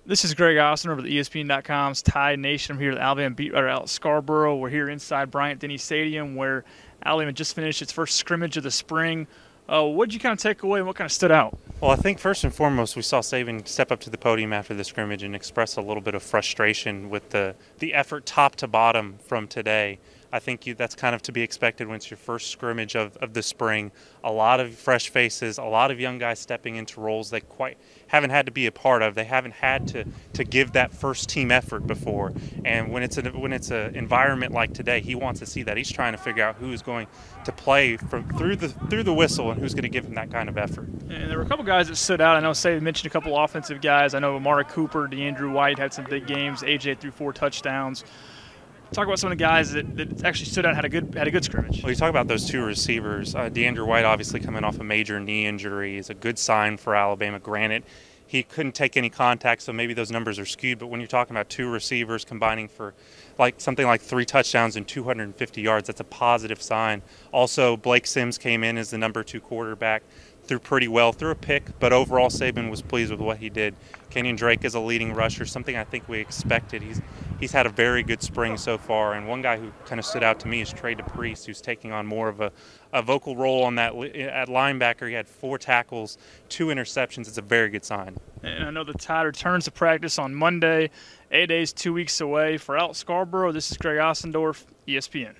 This is Greg Austin over at ESPN.com's Tide Nation. I'm here at the Alabama beat writer out at Scarborough. We're here inside Bryant-Denny Stadium where Alabama just finished its first scrimmage of the spring. What did you kind of take away and what kind of stood out? Well, I think first and foremost, we saw Saban step up to the podium after the scrimmage and express a little bit of frustration with the effort top to bottom from today. I think that's kind of to be expected when it's your first scrimmage of the spring. A lot of fresh faces, a lot of young guys stepping into roles they quite haven't had to be a part of. They haven't had to give that first team effort before. And when it's an environment like today, he wants to see that. He's trying to figure out who's going to play through the whistle and who's going to give him that kind of effort. And there were a couple guys that stood out. I know Saban mentioned a couple offensive guys. I know Amari Cooper, DeAndrew White had some big games. AJ threw 4 touchdowns. Talk about some of the guys that actually stood out and had a good scrimmage. Well, you talk about those two receivers. DeAndrew White obviously coming off a major knee injury is a good sign for Alabama. Granted, he couldn't take any contact, so maybe those numbers are skewed. But when you're talking about two receivers combining for something like 3 touchdowns and 250 yards, that's a positive sign. Also, Blake Sims came in as the number 2 quarterback. Threw pretty well, threw a pick, but overall Saban was pleased with what he did. Kenyon Drake is a leading rusher, something I think we expected. He's had a very good spring so far, and one guy who kind of stood out to me is Trey DePriest, who's taking on more of a vocal role on that at linebacker. He had 4 tackles, 2 interceptions. It's a very good sign. And I know the Tide returns to practice on Monday. 8 days, 2 weeks away. For out Scarborough, this is Greg Ossendorf, ESPN.